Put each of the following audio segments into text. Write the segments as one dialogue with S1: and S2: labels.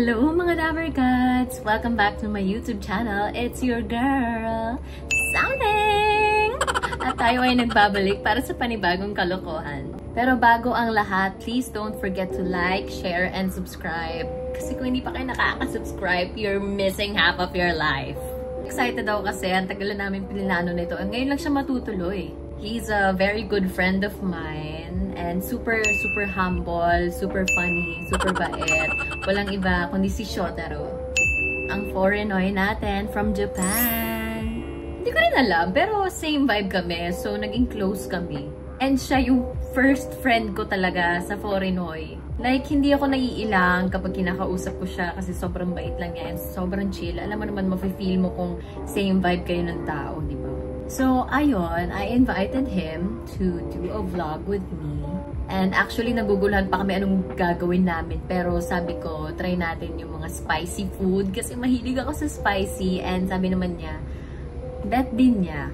S1: Hello mga Dabber Cats! Welcome back to my YouTube channel. It's your girl, Something! At tayo ay nagbabalik para sa panibagong kalokohan. Pero bago ang lahat, please don't forget to like, share, and subscribe. Kasi kung hindi pa kayo nakaka-subscribe, you're missing half of your life. Excited ako kasi ang tagal na namin pinilano nito. Ngayon lang siya matutuloy. He's a very good friend of mine and super humble, super funny, super bait. Walang iba kundi si Shotaro, ang foreignoy natin from Japan. Hindi ko rin alam, pero same vibe kami, so naging close kami. And siya yung first friend ko talaga sa foreignoy. Like, hindi ako naiilang kapag kinakausap ko siya kasi sobrang bait lang niya and sobrang chill. Alam mo naman, mafe-feel mo kung same vibe kayo ng tao, di ba? So, ayun, I invited him to do a vlog with me. And actually, naguguluhan pa kami anong gagawin namin. Pero sabi ko, try natin yung mga spicy food. Kasi mahilig ako sa spicy. And sabi naman niya, bet din niya.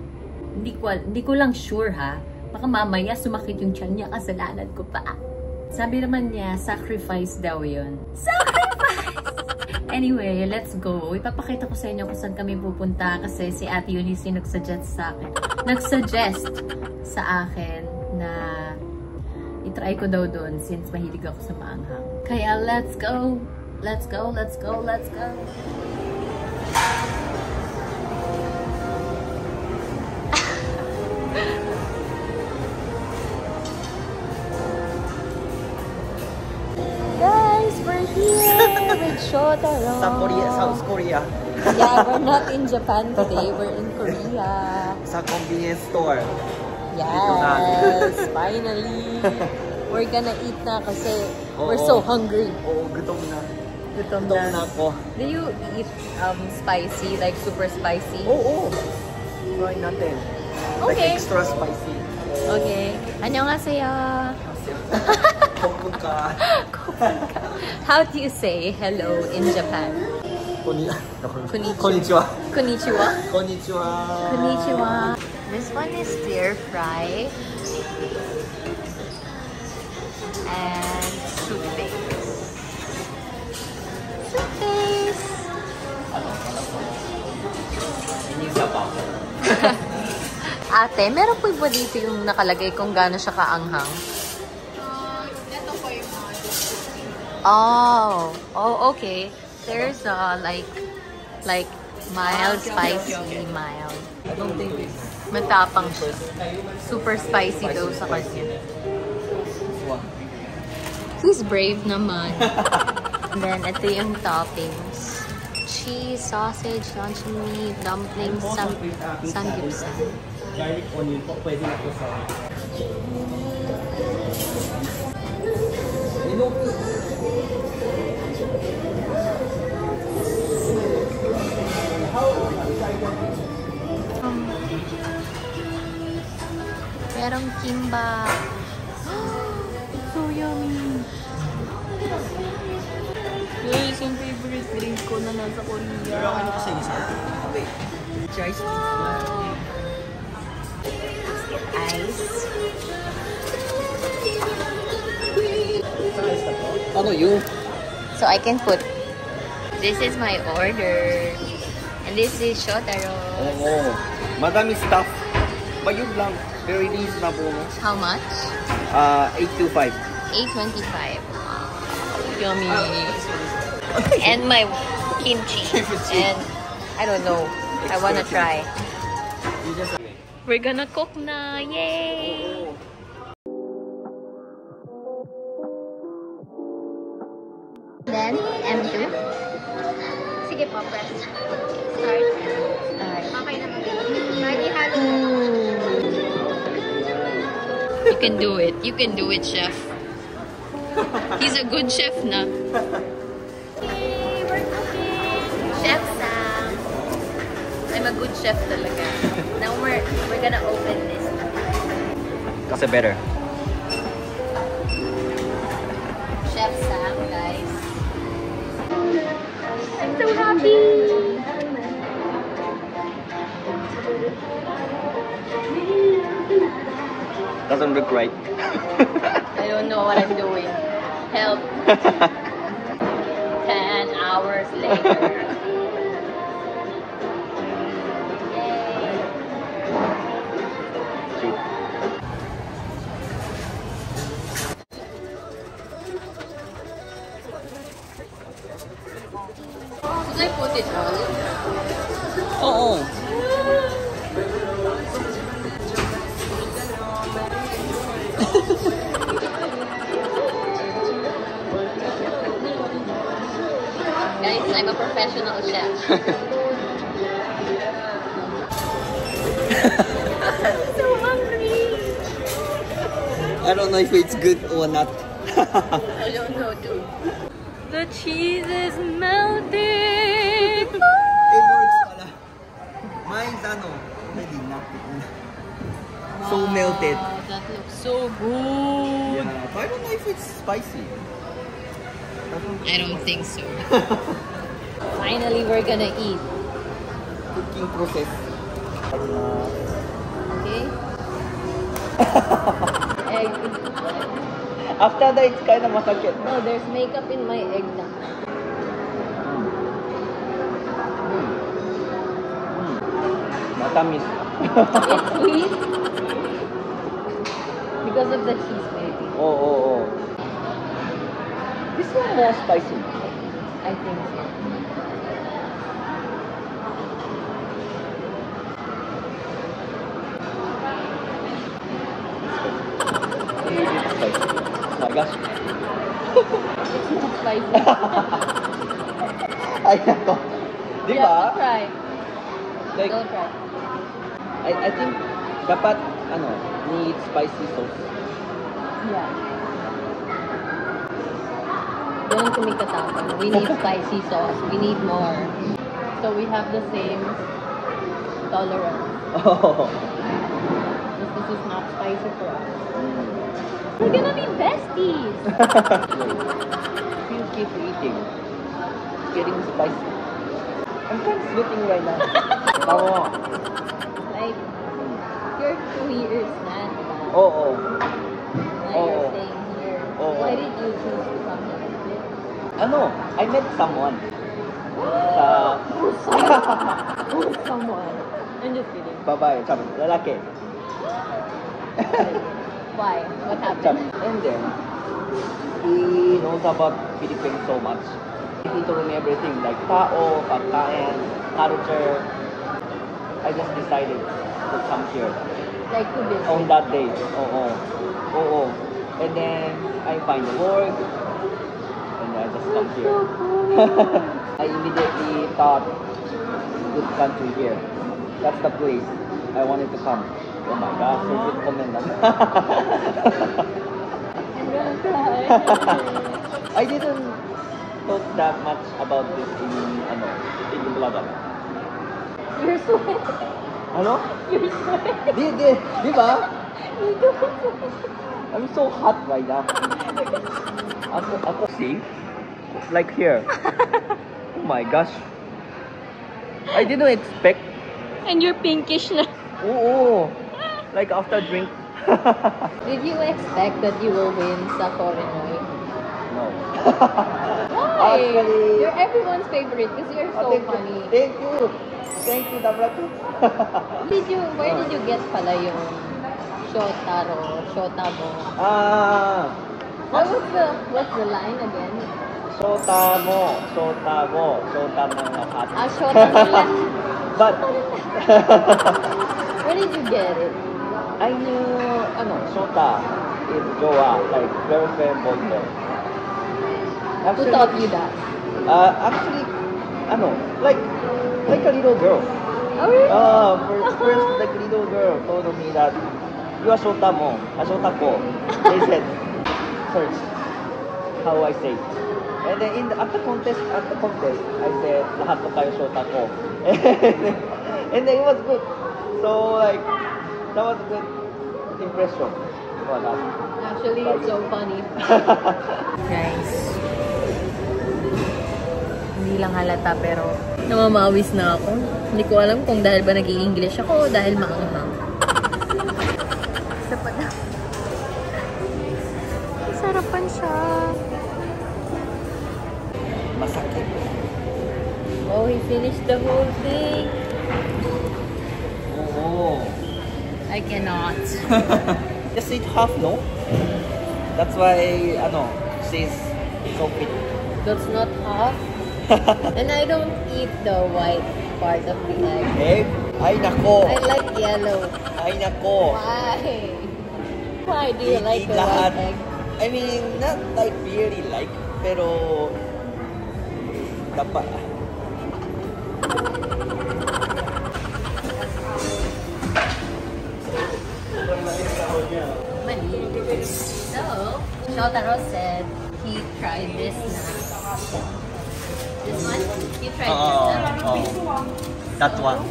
S1: Hindi ko lang sure ha. Baka mamaya sumakit yung tiyan niya, kasalanan ko pa. Sabi naman niya, sacrifice daw yun. Sacrifice! Anyway, let's go. Ipapakita ko sa inyo kung saan kami pupunta kasi si Ate Eunice nag-suggest sa akin na itry ko daw doon since mahilig ako sa maanghang. Kaya let's go! Let's go, let's go, let's go! Guys, we're here with Shotaro.
S2: South Korea.
S1: Yeah, we're not in Japan today. We're in Korea.
S2: Sa convenience store.
S1: Yes, finally. We're gonna eat na kasi we're so hungry.
S2: Oo, gutom na.
S1: Gutom
S2: na ako.
S1: Do you eat spicy, like super spicy?
S2: Oo. Try natin.
S1: Okay.
S2: Like extra spicy.
S1: Okay. Annyeonghaseyo.
S2: Kopunka.
S1: How do you say hello in Japan?
S2: Konnichiwa.
S1: Konnichiwa.
S2: Konnichiwa.
S1: Konnichiwa. This one is stir fry and soup base. Soup base. Ate, meron po ba dito yung nakalagay kung gaano siya kaanghang?
S3: Ito po yung mga
S1: Oh, okay. There's like mild, spicy, mild.
S2: I don't think it's
S1: Matapang siya. Super spicy daw sa kanya. He's brave naman. And then, ito yung toppings. Cheese, sausage, luncheon meat, dumplings, samgyeopsal.
S2: garlic onion po. Pwede na po sa...
S1: Merong kimbap. So yummy. Guys, yung favorite drink ko na nasa Korea.
S2: Pero ano kasi isa? Wait. Cheers.
S1: Wow. Let's get ice.
S2: Ano yun?
S1: So I can put, this is my order. And this is Shotaro.
S2: Oo. Madami stuff. Bayog lang. Very reasonable. No?
S1: How much?
S2: 825.
S1: 825. Wow. Yummy. And my kimchi. And I don't know. I wanna try. We're gonna cook na. Yay! Then, M2.
S3: Sige po, press. Start. Okay naman. Lagi halo.
S1: You can do it. You can do it, chef. He's a good chef na.
S3: Hey, we're cooking.
S1: Chef Sam. I'm a good chef talaga. Now we're gonna open this.
S2: Kasi better.
S1: Chef Sam, guys.
S3: I'm so happy.
S2: Doesn't look right.
S1: I don't know what I'm doing. Help. 10 this later. Should I put it all?
S2: Oo.
S1: Guys, I'm a professional chef. So hungry.
S2: I don't know if it's good or not.
S1: I don't know too. The cheese is melting.
S2: It works pala. Mine's already not. So melted.
S1: Wow, that looks so good.
S2: Yeah, but I don't know if it's spicy.
S1: I don't think so. Finally, we're gonna eat.
S2: Cooking process.
S1: Okay? Egg.
S2: After that, it's kind of masakit.
S1: No, there's makeup in my egg now.
S2: Matamis.
S1: It's sweet. Because of the cheese, maybe.
S2: Oh. This one more spicy.
S1: I think so.
S2: Spicy. Oh my gosh.
S1: It's not spicy.
S2: Ay, nako. Di
S1: You have to
S2: ba?
S1: try.
S2: Like,
S1: Don't try.
S2: I think dapat, need spicy sauce.
S1: Yeah. Don't kumikatapon. We need spicy sauce. We need more. So we have the same tolerance.
S2: Oh.
S1: This is not spicy for us. We're gonna be besties!
S2: You keep eating. It's getting spicy. I'm kind of sweating right now. Tama.
S1: Like, you're 2 years na.
S2: Oo.
S1: Now
S2: Oo.
S1: you're staying here.
S2: Oo.
S1: Why did you choose to come here?
S2: I met someone.
S1: Who's someone? I'm just kidding.
S2: Babae, sabi, lalaki.
S1: Why? What
S2: Sabi,
S1: happened?
S2: and then, he knows about Philippines so much. He told me everything, like tao, pagkain, culture. I just decided to come here
S1: Like to visit.
S2: on that day. Oo. And then, I find work. And I just come here. I immediately thought, good country here. That's the place I wanted to come. Oh my gosh, so good comment.
S1: I'm gonna cry.
S2: I didn't thought that much about this in Bulacan.
S1: You're sweating.
S2: Ano?
S1: You're sweating.
S2: Di ba?
S1: You don't sweat.
S2: I'm so hot right now. Ako, see? Like here. Oh my gosh. I didn't expect.
S1: And you're pinkish na.
S2: Oo. Like after drink.
S1: Did you expect that you will win sa Korinoy?
S2: No.
S1: Why?
S2: Actually-
S1: You're everyone's favorite because you're so funny.
S2: Thank you. Thank you, Dabratu.
S1: Where did you get pala yung Shota mo? What's the line again?
S2: Shota mo lahat.
S1: Shota nila.
S2: But,
S1: Where did you get it?
S2: I knew, Shota is jowa, like girlfriend, boyfriend.
S1: Who taught you that?
S2: Actually, like a little girl.
S1: Oh, really?
S2: First, like little girl told me that you are Shota mo, Shota ko. They said, first, how I say. And then at the contest, I said, lahat ko kayo Shota ko. And then it was good. So like, that was a good impression.
S1: Actually, it's so funny. Guys, hindi lang halata pero namamawis na ako. Hindi ko alam kung dahil ba nag-i-English ako o dahil maanghang. Isa pa na. Sarapan siya.
S2: Masakit.
S1: Oh, he finished the whole thing.
S2: Oh.
S1: I cannot.
S2: Just eat half, no? That's why, she's so fit.
S1: That's not half. And I don't eat the white part of the egg.
S2: Egg? Ay, nako.
S1: I like yellow.
S2: Ay, nako.
S1: Why? Why do you like
S2: Eat
S1: the
S2: lahat.
S1: white egg?
S2: I mean, not like really like, pero dapat.
S1: So, Shotaro said he tried this now. This one? You tried this now?
S2: That one.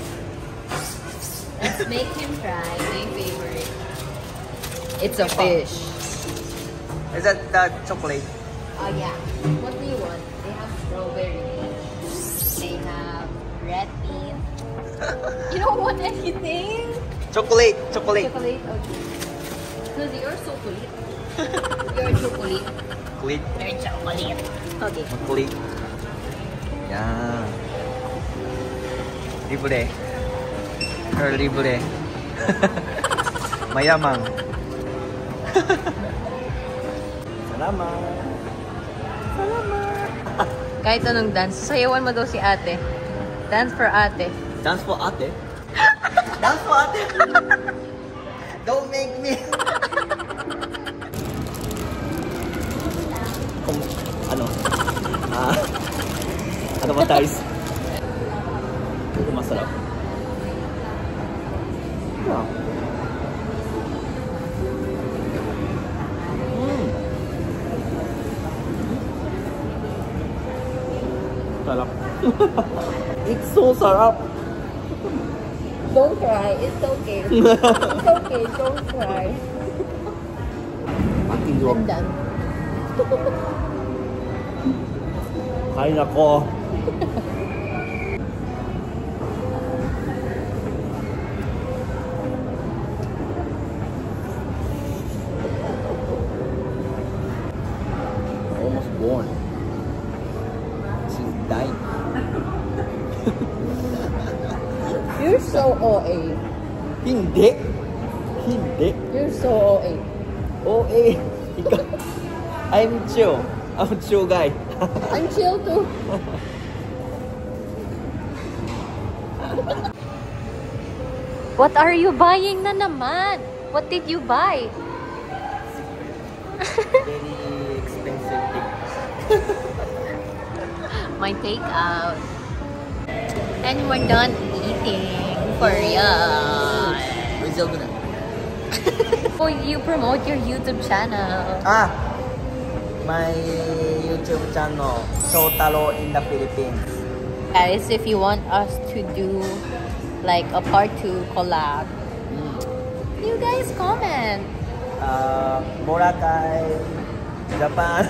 S1: Let's make him try my favorite. It's a fish.
S2: Is that the chocolate?
S1: Oh yeah. What do you want? They have strawberry. They have red bean. You don't want anything?
S2: Chocolate. Chocolate.
S1: Chocolate? Okay. Because you're so sweet. You're chocolate.
S2: Chocolate.
S1: You're chocolate. Okay.
S2: Chocolate. Yeah. Libre. Her libre. Mayamang. Salamat.
S1: Kahit anong dance, sayawan mo daw si ate. Dance for ate.
S2: Dance for ate? Dance for ate? Don't make me. Ano ba tayo? Ito masarap. Yeah. Sarap. It's so sarap.
S1: Don't cry. It's okay. It's okay. Don't cry. I'm done.
S2: Ay, nako. Almost born. She's dying.
S1: You're so OA.
S2: Hindi. Hindi.
S1: You're so OA.
S2: OA. Ikaw. I'm chill. I'm a chill guy.
S1: I'm chill too. What are you buying na naman? What did you buy?
S2: Very expensive thing.
S1: My takeout. And we're done eating for real.
S2: Result na.
S1: Oh, you promote your YouTube channel.
S2: My YouTube channel, Shotaro in the Philippines.
S1: Guys, if you want us to do like a part 2 collab, you guys comment.
S2: Boracay, Japan.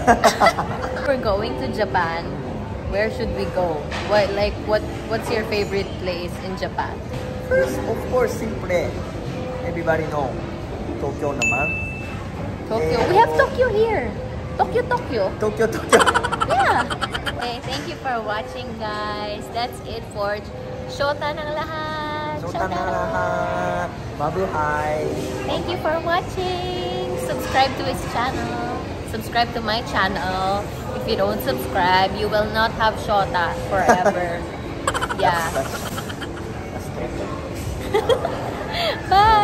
S1: We're going to Japan. Where should we go? What's your favorite place in Japan?
S2: First, of course, simple. Everybody know. Tokyo naman.
S1: Tokyo. We have Tokyo here. Tokyo.
S2: Tokyo.
S1: Yeah. Okay, thank you for watching, guys. That's it for Shota ng lahat.
S2: Shota ng lahat. Mabuhay.
S1: Thank you for watching. Subscribe to his channel. Subscribe to my channel. If you don't subscribe, you will not have Shota forever. Yeah.
S2: That's
S1: Bye.